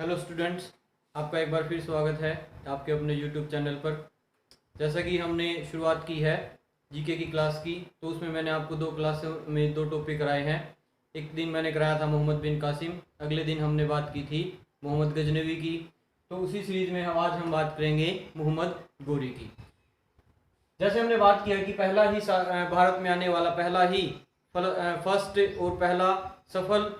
Hello students, आपका एक बार फिर स्वागत है आपके अपने यूट्यूब चैनल पर। जैसा कि हमने शुरुआत की है जीके की क्लास की, तो उसमें मैंने आपको दो क्लास में दो टॉपिक कराए हैं। एक दिन मैंने कराया था मोहम्मद बिन कासिम, अगले दिन हमने बात की थी मोहम्मद गजनवी की। तो उसी सीरीज में आज हम बात करेंगे मोहम्मद गोरी की। जैसे हमने बात किया कि पहला ही भारत में आने वाला पहला ही फर्स्ट और पहला सफल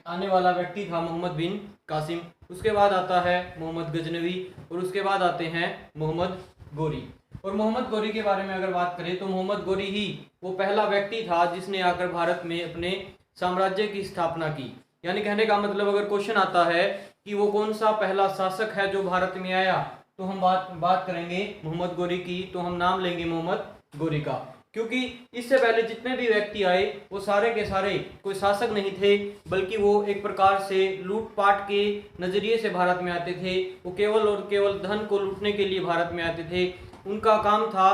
आने वाला व्यक्ति था मोहम्मद बिन कासिम। उसके बाद आता है मोहम्मद गजनवी और उसके बाद आते हैं मोहम्मद गोरी। और मोहम्मद गोरी के बारे में अगर बात करें तो मोहम्मद गोरी ही वो पहला व्यक्ति था जिसने आकर भारत में अपने साम्राज्य की स्थापना की। यानी कहने का मतलब अगर क्वेश्चन आता है कि वो कौन सा पहला शासक है जो भारत में आया, तो हम बात करेंगे मोहम्मद गोरी की। तो हम नाम लेंगे मोहम्मद गोरी का, क्योंकि इससे पहले जितने भी व्यक्ति आए वो सारे के सारे कोई शासक नहीं थे, बल्कि वो एक प्रकार से लूटपाट के नजरिए से भारत में आते थे। वो केवल और केवल धन को लूटने के लिए भारत में आते थे। उनका काम था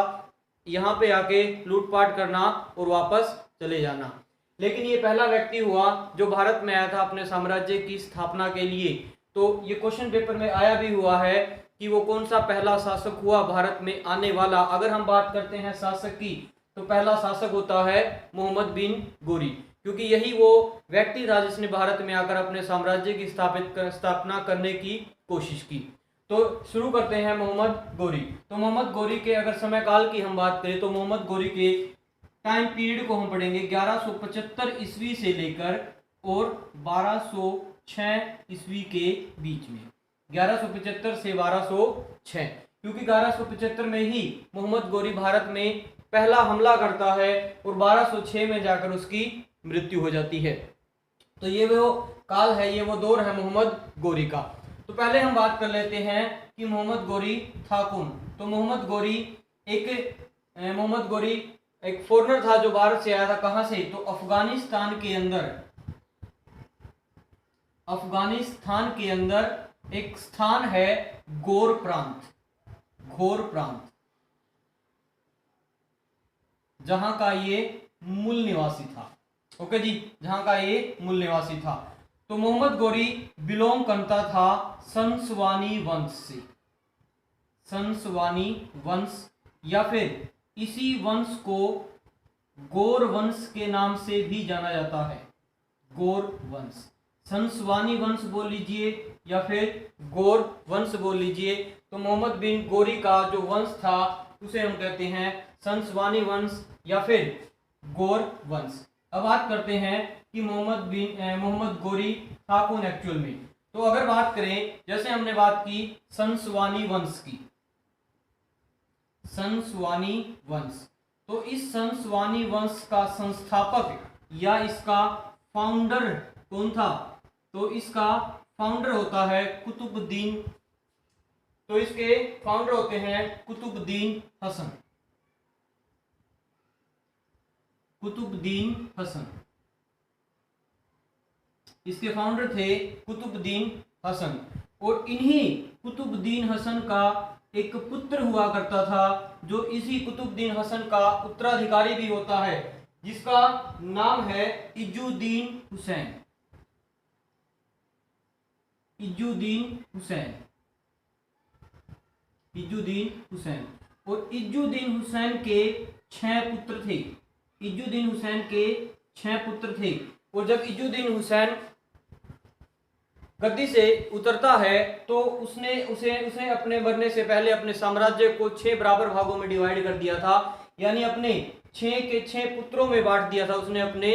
यहाँ पे आके लूटपाट करना और वापस चले जाना। लेकिन ये पहला व्यक्ति हुआ जो भारत में आया था अपने साम्राज्य की स्थापना के लिए। तो ये क्वेश्चन पेपर में आया भी हुआ है कि वो कौन सा पहला शासक हुआ भारत में आने वाला। अगर हम बात करते हैं शासक की, तो पहला शासक होता है मोहम्मद बिन गोरी, क्योंकि यही वो व्यक्ति था जिसने भारत में आकर अपने साम्राज्य की स्थापना करने की कोशिश की। तो शुरू करते हैं मोहम्मद गोरी। तो मोहम्मद गोरी के अगर समय काल की हम बात करें तो मोहम्मद गोरी के टाइम पीरियड को हम पढ़ेंगे 1175 ईस्वी से लेकर और 1206 ईस्वी के बीच में। 1175 से 1206, क्योंकि 1175 में ही मोहम्मद गोरी भारत में पहला हमला करता है और 1206 में जाकर उसकी मृत्यु हो जाती है। तो ये वो काल है, ये वो दौर है मोहम्मद गोरी का। तो पहले हम बात कर लेते हैं कि मोहम्मद गोरी था कौन। तो मोहम्मद गोरी एक फॉरेनर था जो भारत से आया था। कहां से? तो अफगानिस्तान के अंदर एक स्थान है घोर प्रांत, जहां का ये मूल निवासी था। ओके जी, जहां का ये मूल निवासी था। तो मोहम्मद गोरी बिलोंग करता था संसवानी वंश, या फिर इसी वंश को गौर वंश के नाम से भी जाना जाता है। गौर वंश, संसवानी वंश बोल लीजिए या फिर गौर वंश बोल लीजिए। तो मोहम्मद बिन गोरी का जो वंश था उसे हम कहते हैं संसवानी वंश या फिर गौर वंश। अब बात करते हैं कि मोहम्मद गोरी था कौन एक्चुअल में। तो अगर बात करें, जैसे हमने बात की संसवानी वंश, तो इस संसवानी वंश का संस्थापक या इसका फाउंडर कौन था? तो इसका फाउंडर होता है कुतुबुद्दीन। तो इसके फाउंडर होते हैं कुतुबुद्दीन हसन। इसके फाउंडर थे कुतुबुद्दीन हसन। और इन्हीं कुतुबुद्दीन हसन का एक पुत्र हुआ करता था, जो इसी कुतुबुद्दीन हसन का उत्तराधिकारी भी होता है, जिसका नाम है इजुद्दीन हुसैन। और इजुद्दीन हुसैन के 6 पुत्र थे। और जब इजुद्दीन हुसैन गद्दी से उतरता है तो उसे अपने मरने से पहले अपने साम्राज्य को 6 बराबर भागों में डिवाइड कर दिया था। यानी अपने 6 के 6 पुत्रों में बांट दिया था उसने अपने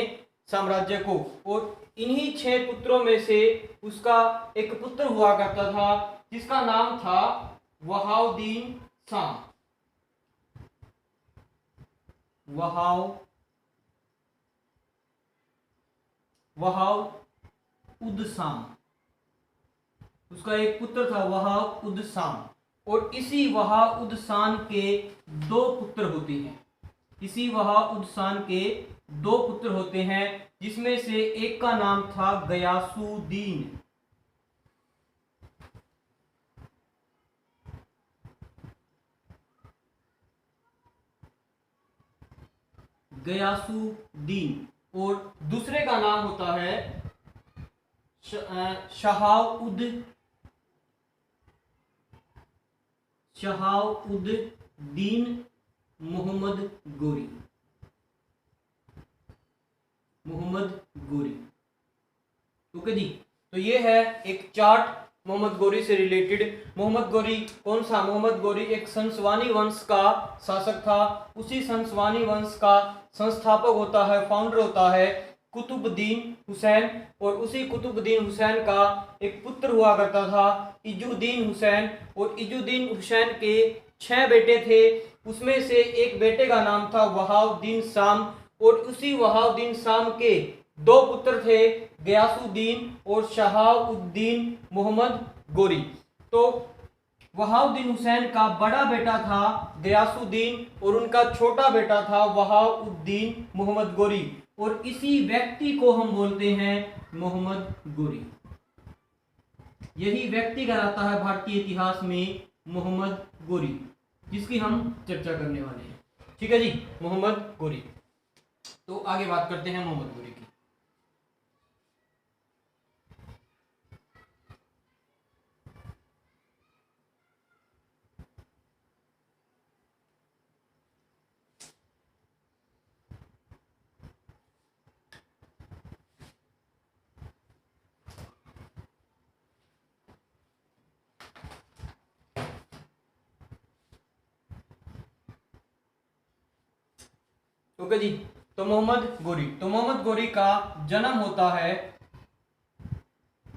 साम्राज्य को। और इन्हीं 6 पुत्रों में से उसका एक पुत्र हुआ करता था जिसका नाम था वहाउद्दीन शाह। उसका एक पुत्र था वहाउद शाह। और इसी वहाउद शाह के 2 पुत्र होते हैं, जिसमें से एक का नाम था गयासुद्दीन। और दूसरे का नाम होता है शहाउद्दीन मोहम्मद गोरी। ओके जी, तो ये है एक चार्ट मोहम्मद गोरी से रिलेटेड। मोहम्मद गोरी कौन सा? मोहम्मद गोरी एक संसवानी वंश का शासक था। उसी संसवानी वंश का संस्थापक होता है, फाउंडर होता है कुतुबुद्दीन हुसैन। और उसी कुतुबुद्दीन हुसैन का एक पुत्र हुआ करता था इजुद्दीन हुसैन। और इजुद्दीन हुसैन के 6 बेटे थे। उसमें से एक बेटे का नाम था वहाउद्दीन शाम। और उसी वहाउद्दीन शाम के 2 पुत्र थे, गयासुद्दीन और शहाउद्दीन मोहम्मद गोरी। तो वहाउद्दीन हुसैन का बड़ा बेटा था गयासुद्दीन और उनका छोटा बेटा था वहाउद्दीन मोहम्मद गोरी। और इसी व्यक्ति को हम बोलते हैं मोहम्मद गोरी। यही व्यक्ति कहलाता है भारतीय इतिहास में मोहम्मद गोरी, जिसकी हम चर्चा करने वाले हैं। ठीक है जी, मोहम्मद गोरी। तो आगे बात करते हैं मोहम्मद गोरी की। ओके जी, तो मोहम्मद गोरी का जन्म होता है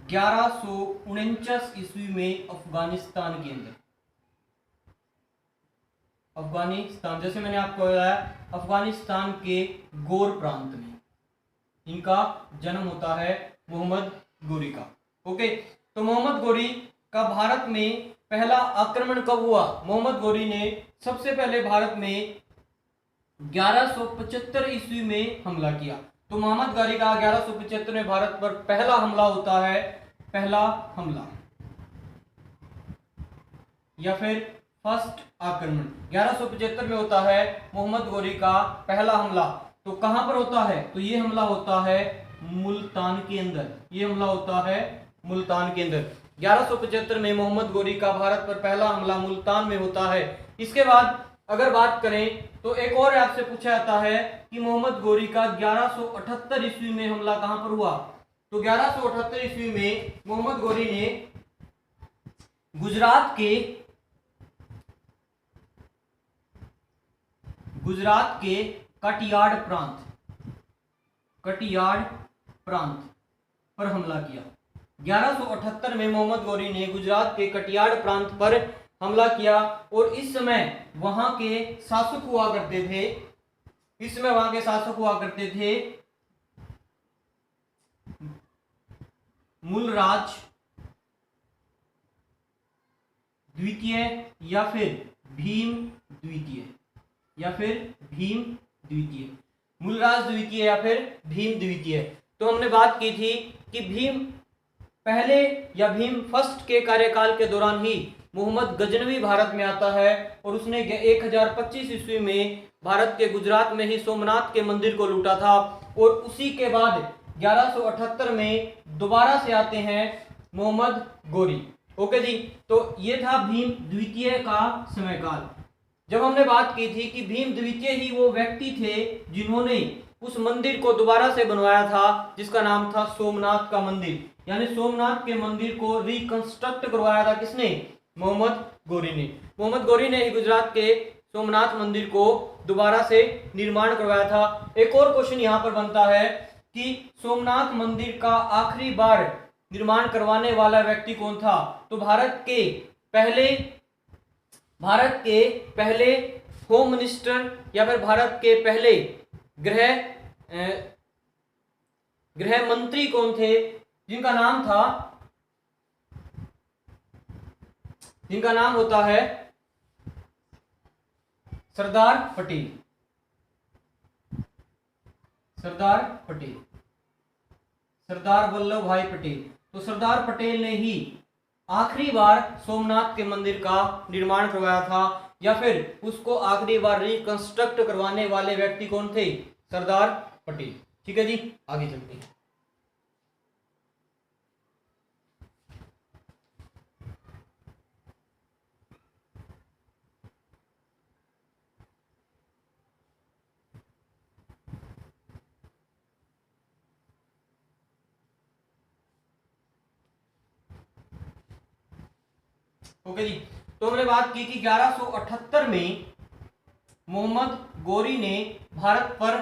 1149 ईस्वी में अफगानिस्तान के अंदर। अफगानिस्तान, जैसे मैंने आपको बताया, अफगानिस्तान के गोर प्रांत में इनका जन्म होता है मोहम्मद गोरी का। ओके, तो मोहम्मद गोरी का भारत में पहला आक्रमण कब हुआ? मोहम्मद गोरी ने सबसे पहले भारत में 1175 ईस्वी में हमला किया। तो मोहम्मद गोरी का 1175 में भारत पर पहला हमला होता है, पहला हमला या फिर फर्स्ट आक्रमण 1175 में होता है मोहम्मद गोरी का पहला हमला। तो कहां पर होता है? तो ये हमला होता है मुल्तान के अंदर। ये हमला होता है मुल्तान के अंदर। 1175 में मोहम्मद गोरी का भारत पर पहला हमला मुल्तान में होता है। इसके बाद अगर बात करें तो एक और आपसे पूछा जाता है कि मोहम्मद गोरी का 1178 ईस्वी में हमला कहां पर हुआ? तो 1178 ईस्वी में मोहम्मद गोरी ने गुजरात के कटियाड़ प्रांत पर हमला किया। 1178 में मोहम्मद गोरी ने गुजरात के कटियाड़ प्रांत पर हमला किया। और इस समय वहां के शासक हुआ करते थे मूलराज द्वितीय या फिर भीम द्वितीय। मूलराज द्वितीय या फिर भीम द्वितीय। तो हमने बात की थी कि भीम पहले या भीम फर्स्ट के कार्यकाल के दौरान ही मोहम्मद गजनवी भारत में आता है और उसने 1025 ईस्वी में भारत के गुजरात में ही सोमनाथ के मंदिर को लूटा था। और उसी के बाद 1178 में दोबारा से आते हैं मोहम्मद गोरी। ओके जी, तो ये था भीम द्वितीय का समयकाल। जब हमने बात की थी कि भीम द्वितीय ही वो व्यक्ति थे जिन्होंने उस मंदिर को दोबारा से बनवाया था, जिसका नाम था सोमनाथ का मंदिर। यानी सोमनाथ के मंदिर को रिकंस्ट्रक्ट करवाया था किसने? मोहम्मद गोरी ने ही गुजरात के सोमनाथ मंदिर को दोबारा से निर्माण करवाया था। एक और क्वेश्चन यहाँ पर बनता है कि सोमनाथ मंदिर का आखिरी बार निर्माण करवाने वाला व्यक्ति कौन था? तो भारत के पहले होम मिनिस्टर या फिर भारत के पहले गृह मंत्री कौन थे? जिनका नाम होता है सरदार वल्लभ भाई पटेल। तो सरदार पटेल ने ही आखिरी बार सोमनाथ के मंदिर का निर्माण करवाया था, या फिर उसको आखिरी बार रिकंस्ट्रक्ट करवाने वाले व्यक्ति कौन थे? सरदार पटेल। ठीक है जी, आगे चलते हैं। ओके जी, तो हमने बात की कि 1178 में मोहम्मद गोरी ने भारत पर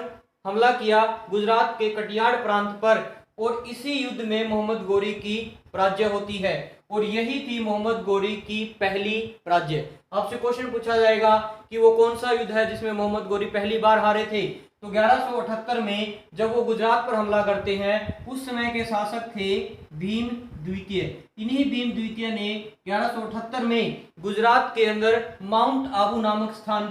हमला किया, गुजरात के कटियाड़ प्रांत पर, और इसी युद्ध में मोहम्मद गोरी की पराजय होती है, और यही थी मोहम्मद गोरी की पहली पराजय। आपसे क्वेश्चन पूछा जाएगा कि वो कौन सा युद्ध है जिसमें मोहम्मद गोरी पहली बार हारे थे। तो 1178 में जब वो गुजरात पर हमला करते हैं, उस समय के शासक थे भीम द्वितीय। इन्हीं भीम द्वितीय ने 1178 में गुजरात के अंदर माउंट आबू नामक स्थान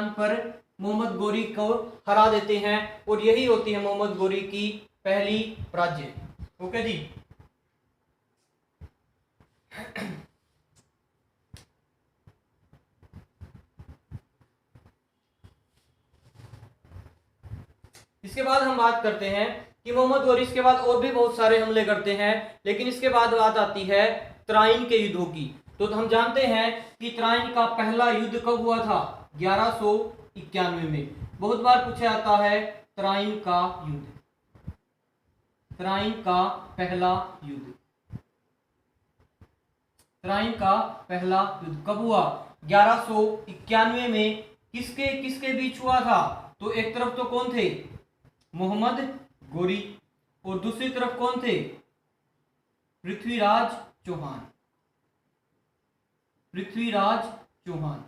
पर मोहम्मद गोरी को हरा देते हैं, और यही होती है मोहम्मद गोरी की पहली पराजय। ओके जी, इसके बाद हम बात करते हैं कि मोहम्मद गोरी इसके बाद और भी बहुत सारे हमले करते हैं, लेकिन इसके बाद बात आती है तराइन के युद्धों की। तो हम जानते हैं कि तराइन का पहला युद्ध कब हुआ था? 1191 में। बहुत बार पूछा जाता है तराइन का युद्ध, तराइन का पहला युद्ध, तराइन का पहला युद्ध कब हुआ? 1191 में। किसके किसके बीच हुआ था? तो एक तरफ तो कौन थे? मोहम्मद गोरी, और दूसरी तरफ कौन थे? पृथ्वीराज चौहान, पृथ्वीराज चौहान,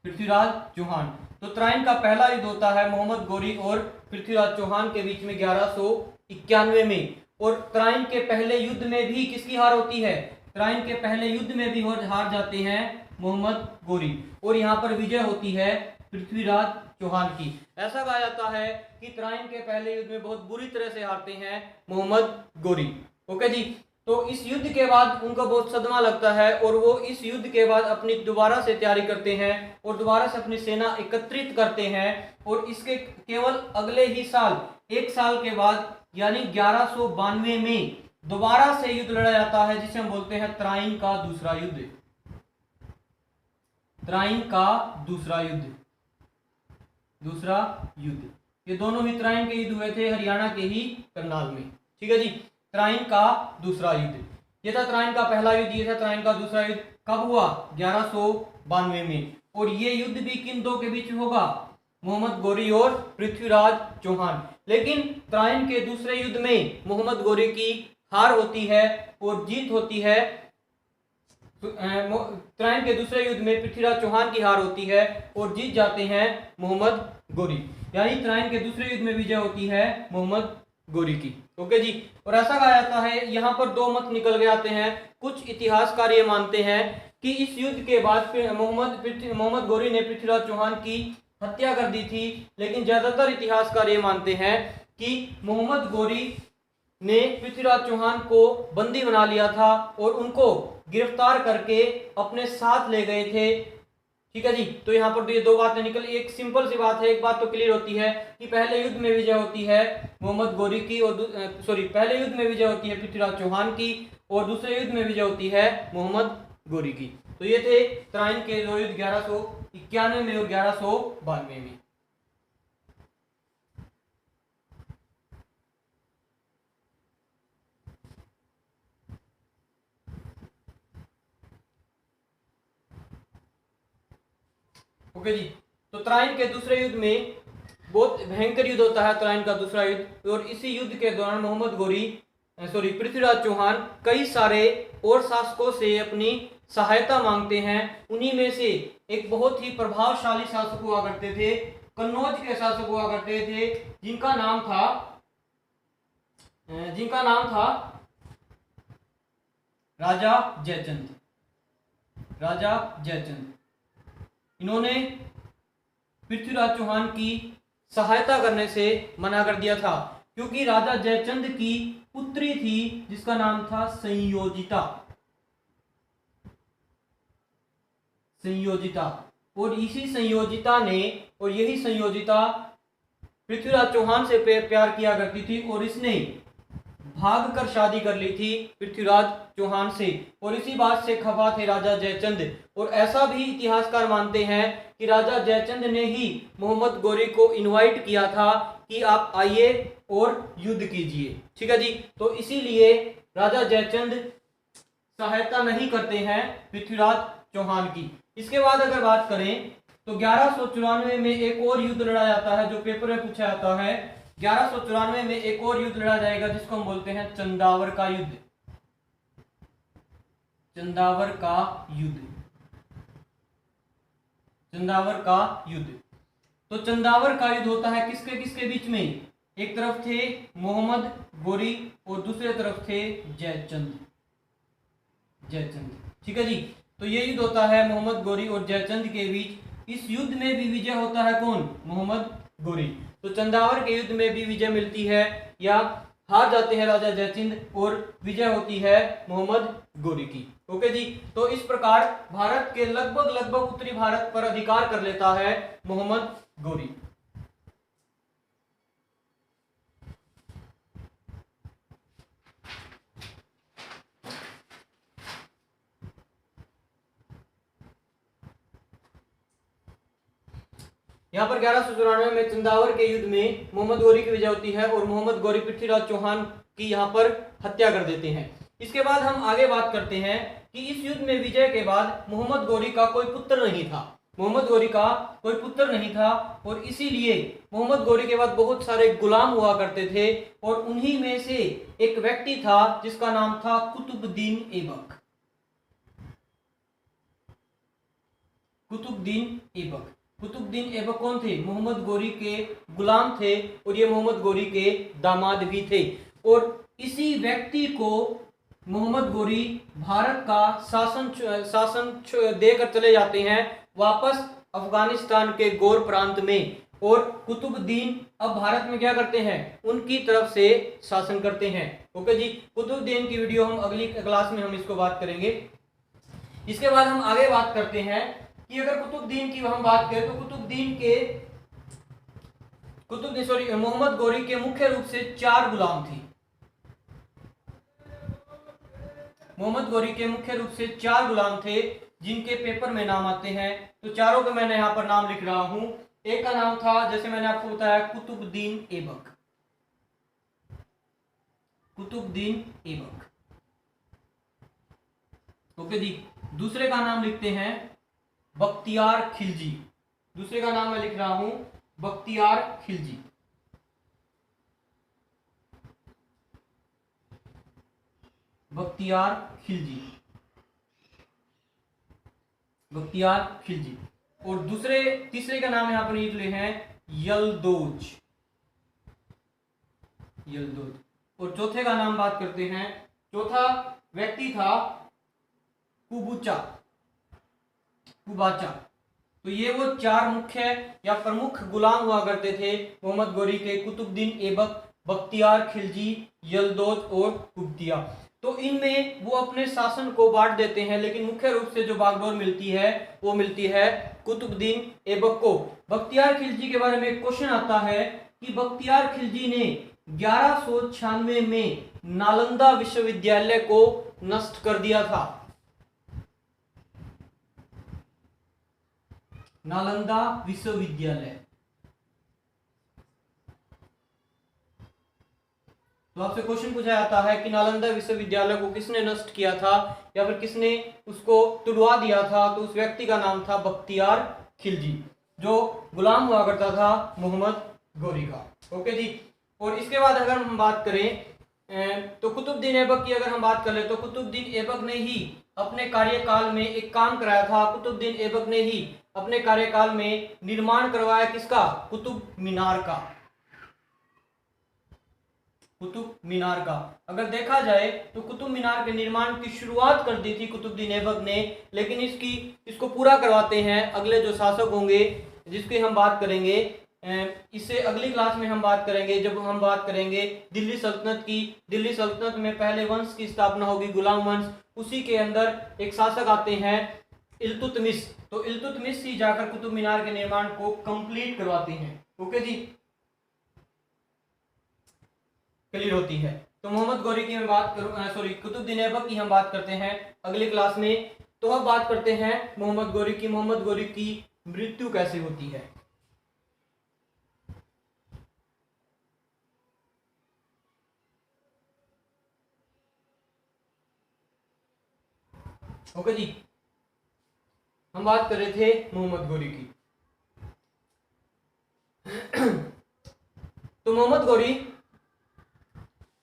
पृथ्वीराज चौहान। तो तराइन का पहला युद्ध होता है मोहम्मद गोरी और पृथ्वीराज चौहान के बीच में 1191 में। और तराइन के पहले युद्ध में भी किसकी हार होती है? तराइन के पहले युद्ध में भी हार जाते हैं मोहम्मद गोरी, और यहाँ पर विजय होती है पृथ्वीराज चौहान की। ऐसा कहा जाता है कि तराइन के पहले युद्ध में बहुत बुरी तरह से हारते हैं मोहम्मद गोरी। ओके जी, तो इस युद्ध के बाद उनको बहुत सदमा लगता है, और वो इस युद्ध के बाद अपनी दोबारा से तैयारी करते हैं और दोबारा से अपनी सेना एकत्रित करते हैं, और इसके केवल अगले ही साल, एक साल के बाद यानी 1192 में दोबारा से युद्ध लड़ा जाता है, जिसे हम बोलते हैं तराइन का दूसरा युद्ध। तराइन का दूसरा युद्ध, दूसरा युद्ध। ये दोनों ही तराइन के युद्ध हुए थे हरियाणा के ही करनाल में। ठीक है जी, तराइन का दूसरा युद्ध। ये था तराइन का पहला युद्ध, ये था तराइन का दूसरा युद्ध। कब हुआ? 1192 में। और ये युद्ध भी किन दो के बीच होगा? मोहम्मद गोरी और पृथ्वीराज चौहान। लेकिन तराइन के दूसरे युद्ध में मोहम्मद गोरी की हार होती है और जीत होती है। तराइन के दूसरे युद्ध में पृथ्वीराज चौहान की हार होती है और जीत जाते हैं मोहम्मद गोरी, यानी तराइन के दूसरे युद्ध में विजय होती है मोहम्मद गोरी की। ओके जी, और ऐसा कहा जाता है, यहाँ पर दो मत निकल के आते हैं। कुछ इतिहासकार ये मानते हैं कि इस युद्ध के बाद मोहम्मद गोरी ने पृथ्वीराज चौहान की हत्या कर दी थी, लेकिन ज्यादातर इतिहासकार ये मानते हैं कि मोहम्मद गोरी ने पृथ्वीराज चौहान को बंदी बना लिया था और उनको गिरफ्तार करके अपने साथ ले गए थे। ठीक है जी, तो यहाँ पर तो ये दो बातें निकली। एक सिंपल सी बात है, एक बात तो क्लियर होती है कि पहले युद्ध में विजय होती है मोहम्मद गोरी की, और पहले युद्ध में विजय होती है पृथ्वीराज चौहान की, और दूसरे युद्ध में विजय होती है मोहम्मद गोरी की। तो ये थे तराइन के दो युद्ध, 1191 में और 1192 में। ओके जी, तो तराइन के दूसरे युद्ध में बहुत भयंकर युद्ध होता है, तराइन का दूसरा युद्ध। और इसी युद्ध के दौरान मोहम्मद गोरी पृथ्वीराज चौहान कई सारे और शासकों से अपनी सहायता मांगते हैं। उन्हीं में से एक बहुत ही प्रभावशाली शासक हुआ करते थे, कन्नौज के शासक हुआ करते थे, जिनका नाम था राजा जयचंद। राजा जयचंद, इन्होंने पृथ्वीराज चौहान की सहायता करने से मना कर दिया था, क्योंकि राजा जयचंद की पुत्री थी जिसका नाम था संयोजिता। और इसी संयोजिता ने, और यही संयोजिता पृथ्वीराज चौहान से प्यार किया करती थी, और इसने भागकर शादी कर ली थी पृथ्वीराज चौहान से, और इसी बात से खफा थे राजा जयचंद। और ऐसा भी इतिहासकार मानते हैं कि राजा जयचंद ने ही मोहम्मद गोरी को इनवाइट किया था कि आप आइए और युद्ध कीजिए। ठीक है जी। तो इसीलिए राजा जयचंद सहायता नहीं करते हैं पृथ्वीराज चौहान की। इसके बाद अगर बात करें तो 1194 में एक और युद्ध लड़ा जाता है, जो पेपर में पूछा जाता है। 1194 में एक और युद्ध लड़ा जाएगा जिसको हम बोलते हैं चंदावर का युद्ध। चंदावर का युद्ध, चंदावर का युद्ध। तो चंदावर का युद्ध होता है किसके किसके बीच में? एक तरफ थे मोहम्मद गोरी और दूसरे तरफ थे जयचंद। ठीक है जी। तो ये युद्ध होता है मोहम्मद गोरी और जयचंद के बीच। इस युद्ध में भी विजय होता है कौन? मोहम्मद गोरी। तो चंदावर के युद्ध में भी विजय मिलती है, या हार जाते हैं राजा जयचंद और विजय होती है मोहम्मद गोरी की। ओके जी। तो इस प्रकार भारत के लगभग उत्तरी भारत पर अधिकार कर लेता है मोहम्मद गोरी। यहाँ पर 1194 में चंदावर के युद्ध में मोहम्मद गोरी की विजय होती है और मोहम्मद गोरी पृथ्वीराज चौहान की यहाँ पर हत्या कर देते हैं। इसके बाद हम आगे बात करते हैं कि इस युद्ध में विजय के बाद मोहम्मद गोरी का कोई पुत्र नहीं था। मोहम्मद गोरी का कोई पुत्र नहीं था और इसीलिए मोहम्मद गोरी के बाद बहुत सारे गुलाम हुआ करते थे और उन्हीं में से एक व्यक्ति था जिसका नाम था कुतुबुद्दीन ऐबक। कुतुबुद्दीन ऐबक। कुतुबुद्दीन ऐबक कौन थे? मोहम्मद गोरी के गुलाम थे और ये मोहम्मद गोरी के दामाद भी थे। और इसी व्यक्ति को मोहम्मद गोरी भारत का शासन देकर चले जाते हैं वापस अफगानिस्तान के गौर प्रांत में। और कुतुबुद्दीन अब भारत में क्या करते हैं? उनकी तरफ से शासन करते हैं। ओके जी। कुतुबुद्दीन की वीडियो हम अगली क्लास में हम इसको बात करेंगे। इसके बाद हम आगे बात करते हैं कि अगर कुतुबुद्दीन की हम बात करें तो मोहम्मद गोरी के मुख्य रूप से 4 गुलाम थे। मोहम्मद गोरी के मुख्य रूप से 4 गुलाम थे जिनके पेपर में नाम आते हैं। तो चारों के मैंने यहां पर नाम लिख रहा हूं। एक का नाम था, जैसे मैंने आपको बताया, कुतुबुद्दीन ऐबक। कुतुबुद्दीन ऐबक। ओके जी। दूसरे का नाम लिखते हैं बख्तियार खिलजी। दूसरे का नाम मैं लिख रहा हूं बख्तियार खिलजी। बख्तियार खिलजी। बख्तियार खिलजी। और तीसरे का नाम यहां पर लिख रहे हैं यलदोज। यलदोज। और चौथे का नाम बात करते हैं। चौथा व्यक्ति था कुबाचा। तो ये वो 4 मुख्य या प्रमुख गुलाम हुआ करते थे मोहम्मद गोरी के, कुतुबुद्दीन ऐबक, बख्तियार खिलजी, यलदोज और कुबतिया। तो इनमें वो अपने शासन को बांट देते हैं, लेकिन मुख्य रूप से जो बागडोर मिलती है वो मिलती है कुतुबुद्दीन ऐबक को। बख्तियार खिलजी के बारे में एक क्वेश्चन आता है कि बख्तियार खिलजी ने 1196 में नालंदा विश्वविद्यालय को नष्ट कर दिया था। नालंदा विश्वविद्यालय। तो आपसे क्वेश्चन पूछा जाता है कि नालंदा विश्वविद्यालय को किसने नष्ट किया था या फिर किसने उसको तुड़वा दिया था? तो उस व्यक्ति का नाम था बख्तियार खिलजी, जो गुलाम हुआ करता था मोहम्मद गोरी का। ओके जी। और इसके बाद अगर हम बात करें तो कुतुबुद्दीन ऐबक की अगर हम बात करें तो कुतुबुद्दीन ऐबक ने ही अपने कार्यकाल में एक काम कराया था। कुतुबुद्दीन ऐबक ने ही अपने कार्यकाल में निर्माण करवाया किसका? कुतुब मीनार का। कुतुब मीनार का अगर देखा जाए तो कुतुब मीनार के निर्माण की शुरुआत कर दी थी कुतुबुद्दीन ऐबक ने, लेकिन इसको पूरा करवाते हैं अगले जो शासक होंगे, जिसकी हम बात करेंगे। इससे अगली क्लास में हम बात करेंगे जब हम बात करेंगे दिल्ली सल्तनत की। दिल्ली सल्तनत में पहले वंश की स्थापना होगी, गुलाम वंश। उसी के अंदर एक शासक आते हैं इल्तुतमिश। तो इल्तुतमिश ही जाकर कुतुब मीनार के निर्माण को कंप्लीट करवाते हैं। ओके जी, क्लियर होती है। तो मोहम्मद गोरी की मैं बात करूं, कुतुबुद्दीन ऐबक की हम बात करते हैं अगली क्लास में। तो अब बात करते हैं मोहम्मद गोरी की। मोहम्मद गोरी की मृत्यु कैसे होती है। ओके जी, हम बात कर रहे थे मोहम्मद गौरी की। तो मोहम्मद गौरी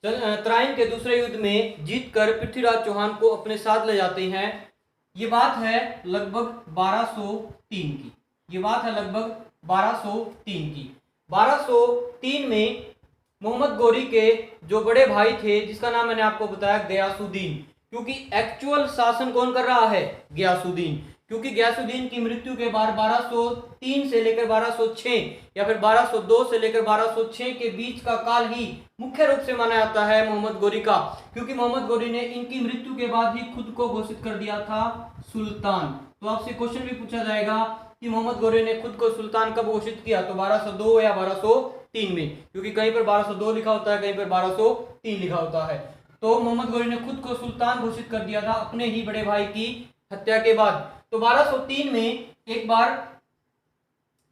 तराइन के दूसरे युद्ध में जीतकर पृथ्वीराज चौहान को अपने साथ ले जाते हैं। ये बात है लगभग 1203 की। ये बात है लगभग 1203 की। 1203 में मोहम्मद गौरी के जो बड़े भाई थे, जिसका नाम मैंने आपको बताया गयासुद्दीन, क्योंकि एक्चुअल शासन कौन कर रहा है, गयासुद्दीन, क्योंकि गयासुद्दीन की मृत्यु के बाद 1203 से लेकर 1206 या फिर 1202 से लेकर 1206 के बीच का काल ही मुख्य रूप से माना जाता है मोहम्मद गौरी का, क्योंकि मोहम्मद गौरी ने इनकी मृत्यु के बाद ही खुद को घोषित कर दिया था सुल्तान। तो आपसे क्वेश्चन भी पूछा जाएगा कि मोहम्मद गौरी ने खुद को सुल्तान कब घोषित किया, तो 1202 या 1203 में, क्योंकि कहीं पर 1202 लिखा होता है, कहीं पर 1203 लिखा होता है। तो मोहम्मद गौरी ने खुद को सुल्तान घोषित कर दिया था अपने ही बड़े भाई की हत्या के बाद। तो 1203 में एक बार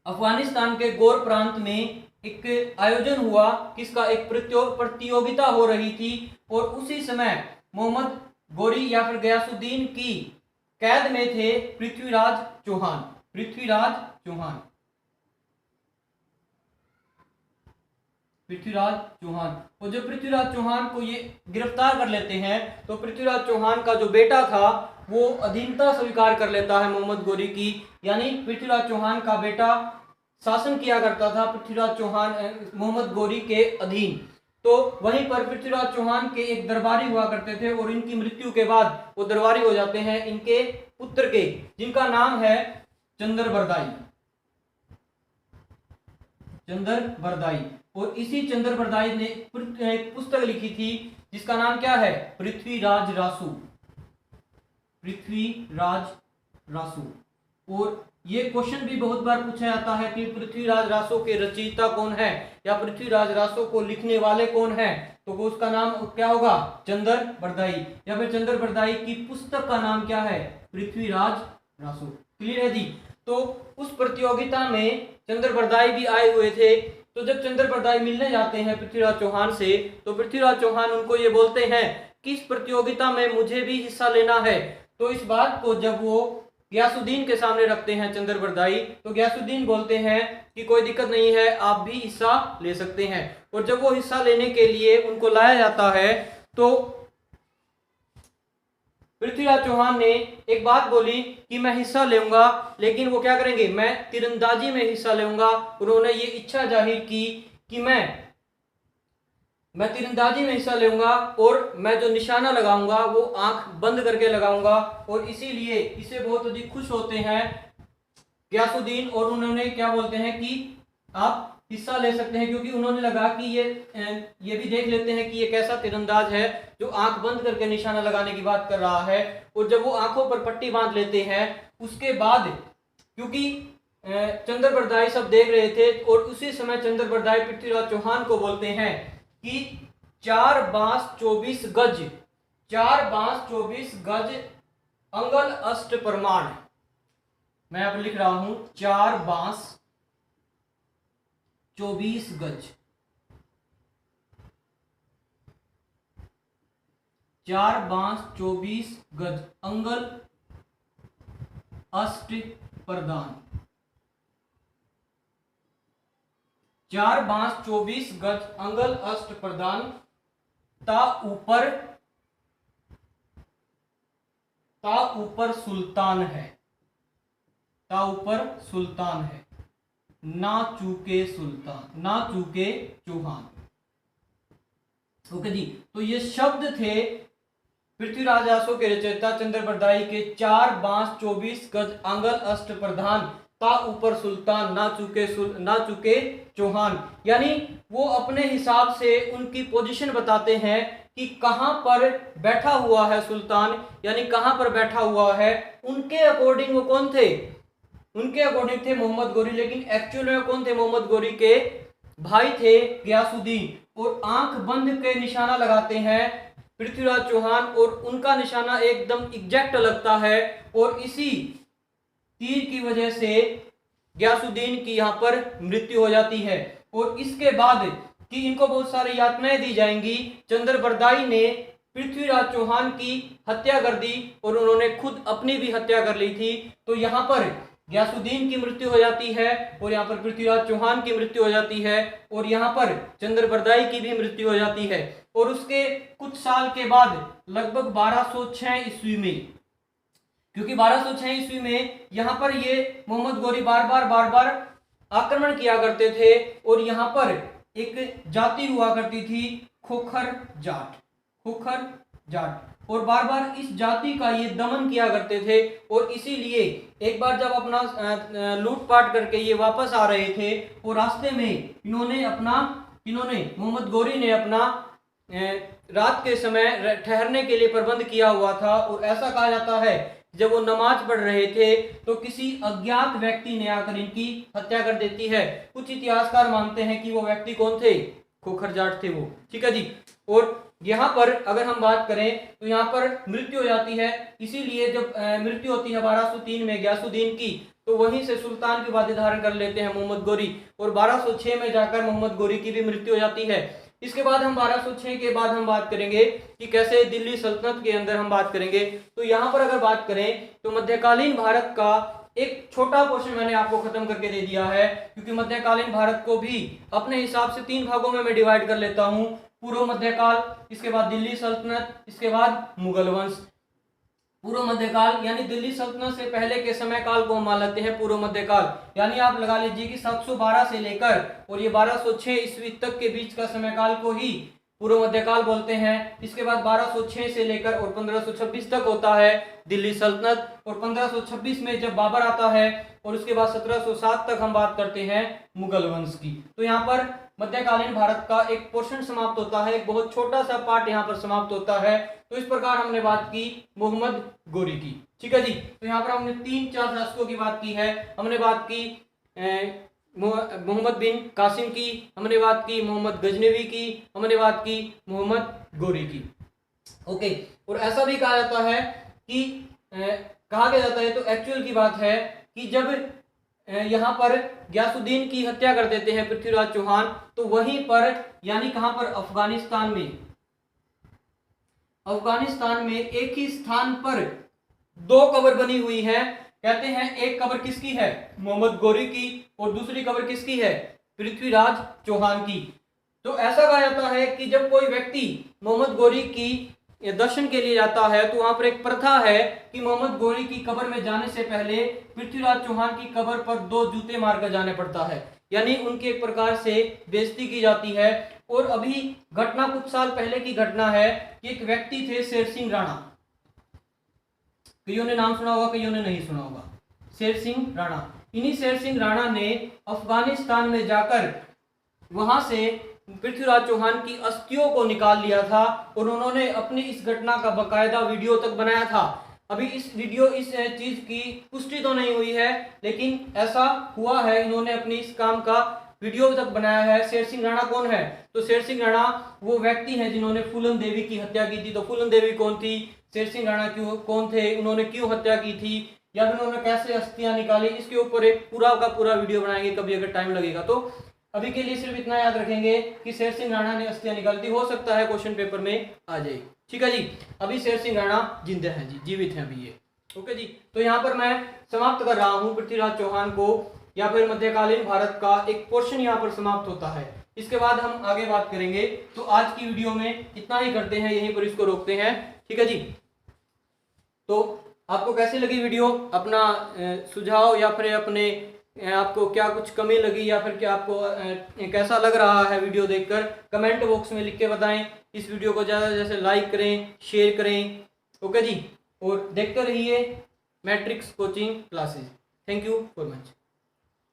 अफगानिस्तान के गौर प्रांत में एक आयोजन हुआ, किसका, एक प्रतियोगिता हो रही थी, और उसी समय मोहम्मद गौरी या फिर गयासुद्दीन की कैद में थे पृथ्वीराज चौहान। पृथ्वीराज चौहान और जब पृथ्वीराज चौहान को ये गिरफ्तार कर लेते हैं, तो पृथ्वीराज चौहान का जो बेटा था वो अधीनता स्वीकार कर लेता है मोहम्मद गौरी की, यानी पृथ्वीराज चौहान का बेटा शासन किया करता था पृथ्वीराज चौहान मोहम्मद गौरी के अधीन। तो वहीं पर पृथ्वीराज चौहान के एक दरबारी हुआ करते थे, और इनकी मृत्यु के बाद वो दरबारी हो जाते हैं इनके पुत्र के, जिनका नाम है चंद्रबरदाई। चंद्रबरदाई, और इसी चंद्रबरदाई ने एक पुस्तक लिखी थी जिसका नाम क्या है, पृथ्वीराज रासू। पृथ्वीराज रासू। और ये क्वेश्चन भी बहुत बार पूछा जाता है कि पृथ्वीराज रासो के रचयिता कौन है, या पृथ्वीराज रासो को लिखने वाले कौन है, तो वो उसका नाम क्या होगा, चंद्रबरदाई, या फिर चंद्रबरदाई की पुस्तक का नाम क्या है, पृथ्वीराज रासो। क्लियर है जी। तो उस प्रतियोगिता में चंद्रबरदाई भी आए हुए थे। तो जब चंद्रबरदाई मिलने जाते हैं पृथ्वीराज चौहान से, तो पृथ्वीराज चौहान उनको ये बोलते हैं कि इस प्रतियोगिता में मुझे भी हिस्सा लेना है। तो इस बात को जब वो गयासुद्दीन के सामने रखते हैं चंद्रबरदाई, तो गयासुद्दीन बोलते हैं कि कोई दिक्कत नहीं है, आप भी हिस्सा ले सकते हैं। और जब वो हिस्सा लेने के लिए उनको लाया जाता है, तो पृथ्वीराज चौहान ने एक बात बोली कि मैं हिस्सा लूंगा, लेकिन वो क्या करेंगे, मैं तीरंदाजी में हिस्सा लूंगा। उन्होंने ये इच्छा जाहिर की कि मैं तीरंदाजी में हिस्सा लूंगा, और मैं जो निशाना लगाऊंगा वो आंख बंद करके लगाऊंगा। और इसीलिए इसे बहुत अधिक खुश होते हैं गयासुद्दीन, और उन्होंने क्या बोलते हैं कि आप हिस्सा ले सकते हैं, क्योंकि उन्होंने लगा कि ये भी देख लेते हैं कि ये कैसा तीरंदाज है जो आंख बंद करके निशाना लगाने की बात कर रहा है। और जब वो आंखों पर पट्टी बांध लेते हैं, उसके बाद क्योंकि चंद्रबरदाई सब देख रहे थे, और उसी समय चंद्रबरदाई पृथ्वीराज चौहान को बोलते हैं कि 4 बांस 24 गज, 4 बांस 24 गज अंगल अष्ट प्रमाण। मैं अब लिख रहा हूं 4 बांस 24 गज, 4 बांस 24 गज अंगल अष्ट प्रदान। 4 बांस 24 गज अंगल अष्ट प्रदान, ता ऊपर सुल्तान है, ता ऊपर सुल्तान है, ना चूके सुल्तान, ना चूके चौहान। ओके जी। तो ये शब्द थे पृथ्वीराज रासो के रचयिता चंद्रबरदाई के, 4 बांस 24 गज अंगल अष्ट प्रधान, ता ऊपर सुल्तान, ना चूके चौहान। यानी वो अपने हिसाब से उनकी पोजीशन बताते हैं कि कहां पर बैठा हुआ है सुल्तान, यानी कहां पर बैठा हुआ है। उनके अकॉर्डिंग वो कौन थे, उनके अकॉर्डिंग थे मोहम्मद गौरी, लेकिन एक्चुअल में कौन थे, मोहम्मद गौरी के भाई थे गयासुद्दीन। और आंख बंद के निशाना लगाते हैं पृथ्वीराज चौहान, और उनका निशाना एकदम एग्जैक्ट लगता है, और इसी तीर की वजह से गयासुद्दीन की यहाँ पर मृत्यु हो जाती है। और इसके बाद कि इनको बहुत सारी यातनाएं दी जाएंगी, चंद्रबरदाई ने पृथ्वीराज चौहान की हत्या कर दी और उन्होंने खुद अपनी भी हत्या कर ली थी। तो यहाँ पर गयासुद्दीन की मृत्यु हो जाती है और यहाँ पर पृथ्वीराज चौहान की मृत्यु हो जाती है और यहाँ पर चंद्रबरदाई की भी मृत्यु हो जाती है। और उसके कुछ साल के बाद लगभग 1206 ईस्वी में, क्योंकि 1206 ईस्वी में यहाँ पर ये मोहम्मद गोरी बार बार आक्रमण किया करते थे और यहाँ पर एक जाति हुआ करती थी खोखर जाट और बार बार इस जाति का ये दमन किया करते थे। और इसीलिए एक बार जब अपना लूटपाट करके ये वापस आ रहे थे और रास्ते में इन्होंने मोहम्मद गोरी ने अपना रात के समय ठहरने के लिए प्रबंध किया हुआ था। और ऐसा कहा जाता है जब वो नमाज पढ़ रहे थे तो किसी अज्ञात व्यक्ति ने आकर इनकी हत्या कर देती है। कुछ इतिहासकार मानते हैं कि वो व्यक्ति कौन थे, खोखर जाट थे वो। ठीक है जी। और यहाँ पर अगर हम बात करें तो यहाँ पर मृत्यु हो जाती है। इसीलिए जब मृत्यु होती है 1203 में गयासुद्दीन की, तो वहीं से सुल्तान की उपाधि धारण कर लेते हैं मोहम्मद गोरी और 1206 में जाकर मोहम्मद गोरी की भी मृत्यु हो जाती है। इसके बाद हम 1206 के बाद हम बात करेंगे कि कैसे दिल्ली सल्तनत के अंदर हम बात करेंगे। तो यहाँ पर अगर बात करें तो मध्यकालीन भारत का एक छोटा पोर्शन मैंने आपको खत्म करके दे दिया है, क्योंकि मध्यकालीन भारत को भी अपने हिसाब से 3 भागों में मैं डिवाइड कर लेता हूँ। पूर्व मध्यकाल, इसके बाद दिल्ली सल्तनत, इसके बाद मुगल वंश। पूर्व मध्यकाल यानी दिल्ली सल्तनत से पहले के समय काल को हम मान लेते हैं पूर्व मध्यकाल, यानी आप लगा लीजिए कि 712 से लेकर और ये 1206 ईस्वी तक के बीच का समय काल को ही पूर्व मध्यकाल बोलते हैं। इसके बाद 1206 से लेकर और 1526 तक होता है दिल्ली सल्तनत और 1526 में जब बाबर आता है और उसके बाद 1707 तक हम बात करते हैं मुगल वंश की। तो यहाँ पर मध्यकालीन भारत का एक पोर्शन समाप्त होता है, एक बहुत छोटा सा पार्ट यहाँ पर समाप्त होता है। तो इस प्रकार हमने बात की मोहम्मद गोरी की। ठीक है जी। तो यहाँ पर हमने 3-4 शासकों की बात की है। हमने बात की मोहम्मद बिन कासिम की, हमने बात की मोहम्मद गजनवी की, हमने बात की मोहम्मद गोरी की। ओके। और ऐसा भी कहा जाता है कि कहा गया जाता है, तो एक्चुअल की बात है कि जब यहाँ पर गयासुद्दीन की हत्या कर देते हैं पृथ्वीराज चौहान, तो वहीं पर यानी कहां पर, अफगानिस्तान में एक ही स्थान पर 2 कब्र बनी हुई है। कहते हैं एक कब्र किसकी है, मोहम्मद गोरी की, और दूसरी कब्र किसकी है, पृथ्वीराज चौहान की। तो ऐसा कहा जाता है कि जब कोई व्यक्ति मोहम्मद गोरी की दर्शन के लिए जाता है तो वहां पर एक प्रथा है कि मोहम्मद गोरी की कब्र में जाने से पहले पृथ्वीराज चौहान की कब्र पर 2 जूते मारकर जाने पड़ता है, यानी उनकी एक प्रकार से बेइज्जती की जाती है। और अभी घटना कुछ साल पहले की घटना है कि एक व्यक्ति थे शेर सिंह राणा, कईयों ने नाम सुना होगा, कईयों ने नहीं सुना होगा, शेर सिंह राणा। इन्हीं शेर सिंह राणा ने अफगानिस्तान में जाकर वहां से पृथ्वीराज चौहान की अस्थियों को निकाल लिया था और उन्होंने अपनी इस घटना का बकायदा वीडियो तक बनाया था। अभी इस चीज की पुष्टि तो नहीं हुई है, लेकिन ऐसा हुआ है, इन्होंने अपनी इस काम का वीडियो तक बनाया है। शेर सिंह राणा कौन है, तो शेर सिंह राणा वो व्यक्ति हैं जिन्होंने फूलन देवी की हत्या की थी। तो फूलन देवी कौन थी, शेर सिंह राणा कौन थे, उन्होंने क्यों हत्या की थी, या फिर उन्होंने कैसे अस्थियां निकाली, इसके ऊपर एक पूरा का पूरा वीडियो बनाएंगे कभी अगर टाइम लगेगा तो। अभी के लिए सिर्फ इतना याद रखेंगे कि शेर सिंह राणा ने अस्थियां निकाली थी, हो सकता है क्वेश्चन पेपर में आ जाए। ठीक है जी। अभी शेर सिंह राणा जिंदा हैं जी, जीवित हैं अभी ये। ओके जी। तो यहाँ पर मैं समाप्त कर रहा हूँ पृथ्वीराज चौहान को, या फिर मध्यकालीन भारत का एक पोर्शन यहाँ पर समाप्त होता है। इसके बाद हम आगे बात करेंगे। तो आज की वीडियो में इतना ही करते हैं, यहीं पर इसको रोकते हैं। ठीक है जी। तो आपको कैसी लगी वीडियो, अपना सुझाव या फिर अपने आपको क्या कुछ कमी लगी या फिर क्या आपको कैसा लग रहा है वीडियो देखकर, कमेंट बॉक्स में लिख के बताएं। इस वीडियो को ज़्यादा से ज़्यादा लाइक करें, शेयर करें। ओके जी। और देखते रहिए matrix coaching classes. Thank you for much.